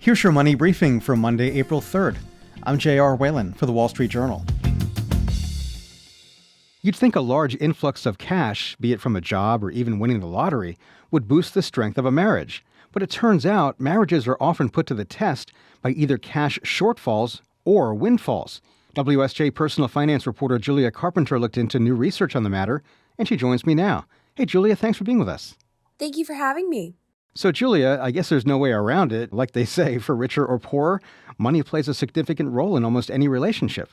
Here's your money briefing for Monday, April 3rd. I'm J.R. Whalen for the Wall Street Journal. You'd think a large influx of cash, be it from a job or even winning the lottery, would boost the strength of a marriage. But it turns out marriages are often put to the test by either cash shortfalls or windfalls. WSJ personal finance reporter Julia Carpenter looked into new research on the matter, and she joins me now. Hey, Julia, thanks for being with us. Thank you for having me. So, Julia, I guess there's no way around it. Like they say, for richer or poorer, money plays a significant role in almost any relationship.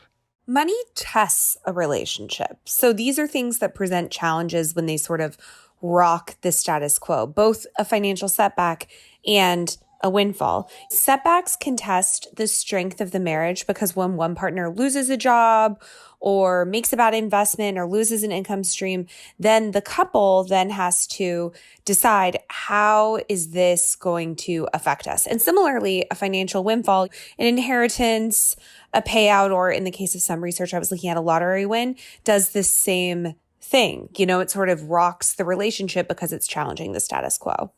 Money tests a relationship. So these are things that present challenges when they sort of rock the status quo, both a financial setback and a windfall. Setbacks can test the strength of the marriage because when one partner loses a job or makes a bad investment or loses an income stream, then the couple then has to decide, how is this going to affect us? And similarly, a financial windfall, an inheritance, a payout, or in the case of some research I was looking at, a lottery win, does the same thing. It sort of rocks the relationship because it's challenging the status quo.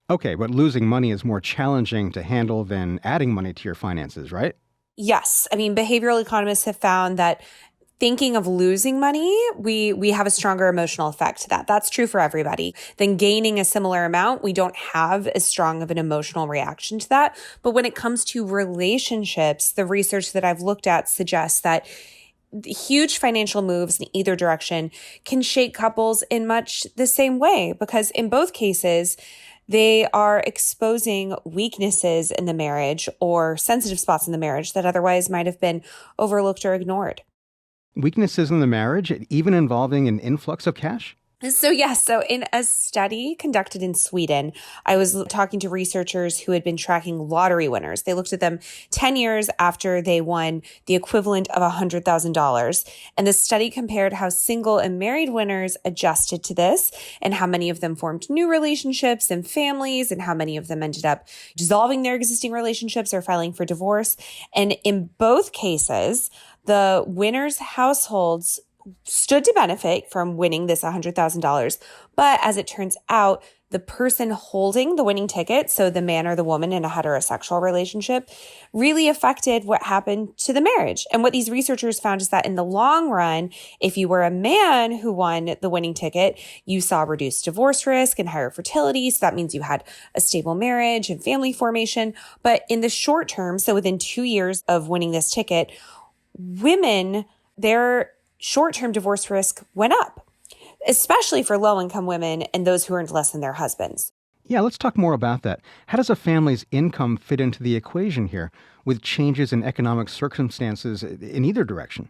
Okay, but losing money is more challenging to handle than adding money to your finances, right? Yes. Behavioral economists have found that thinking of losing money, we have a stronger emotional effect to that. That's true for everybody. Then gaining a similar amount, we don't have as strong of an emotional reaction to that. But when it comes to relationships, the research that I've looked at suggests that huge financial moves in either direction can shake couples in much the same way, because in both cases, they are exposing weaknesses in the marriage or sensitive spots in the marriage that otherwise might have been overlooked or ignored. Weaknesses in the marriage, even involving an influx of cash? So in a study conducted in Sweden, I was talking to researchers who had been tracking lottery winners. They looked at them 10 years after they won the equivalent of $100,000. And the study compared how single and married winners adjusted to this and how many of them formed new relationships and families and how many of them ended up dissolving their existing relationships or filing for divorce. And in both cases, the winners' households stood to benefit from winning this $100,000. But as it turns out, the person holding the winning ticket, so the man or the woman in a heterosexual relationship, really affected what happened to the marriage. And what these researchers found is that in the long run, if you were a man who won the winning ticket, you saw reduced divorce risk and higher fertility. So that means you had a stable marriage and family formation. But in the short term, so within 2 years of winning this ticket, women, their short-term divorce risk went up, especially for low-income women and those who earned less than their husbands. Yeah, let's talk more about that. How does a family's income fit into the equation here, with changes in economic circumstances in either direction?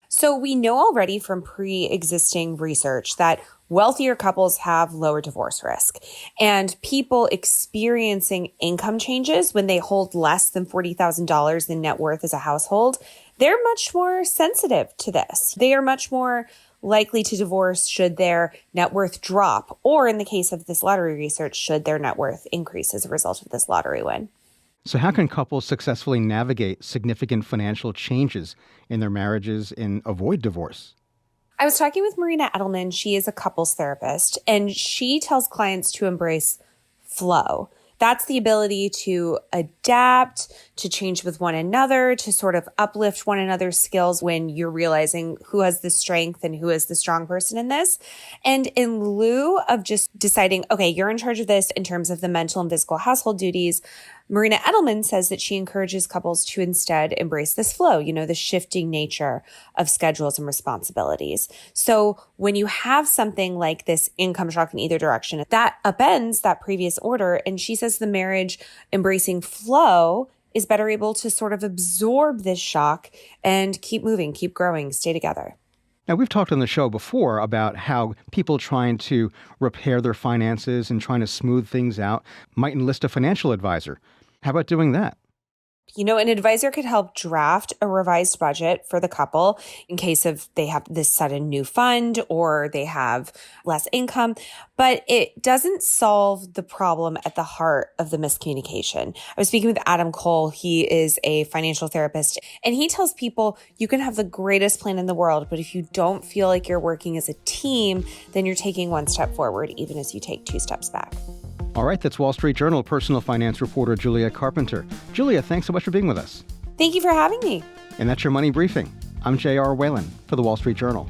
So we know already from pre-existing research that wealthier couples have lower divorce risk. And people experiencing income changes when they hold less than $40,000 in net worth as a household, they're much more sensitive to this. They are much more likely to divorce should their net worth drop, or in the case of this lottery research, should their net worth increase as a result of this lottery win. So how can couples successfully navigate significant financial changes in their marriages and avoid divorce? I was talking with Marina Edelman. She is a couples therapist, and she tells clients to embrace flow. That's the ability to adapt, to change with one another, to sort of uplift one another's skills when you're realizing who has the strength and who is the strong person in this. And in lieu of just deciding, okay, you're in charge of this in terms of the mental and physical household duties, Marina Edelman says that she encourages couples to instead embrace this flow, the shifting nature of schedules and responsibilities. So when you have something like this income shock in either direction, that upends that previous order. And she says the marriage embracing flow is better able to sort of absorb this shock and keep moving, keep growing, stay together. Now, we've talked on the show before about how people trying to repair their finances and trying to smooth things out might enlist a financial advisor. How about doing that? An advisor could help draft a revised budget for the couple in case of they have this sudden new fund or they have less income, but it doesn't solve the problem at the heart of the miscommunication. I was speaking with Adam Cole. He is a financial therapist, and he tells people you can have the greatest plan in the world, but if you don't feel like you're working as a team, then you're taking one step forward, even as you take 2 steps back. All right, that's Wall Street Journal personal finance reporter Julia Carpenter. Julia, thanks so much for being with us. Thank you for having me. And that's your Money Briefing. I'm J.R. Whalen for the Wall Street Journal.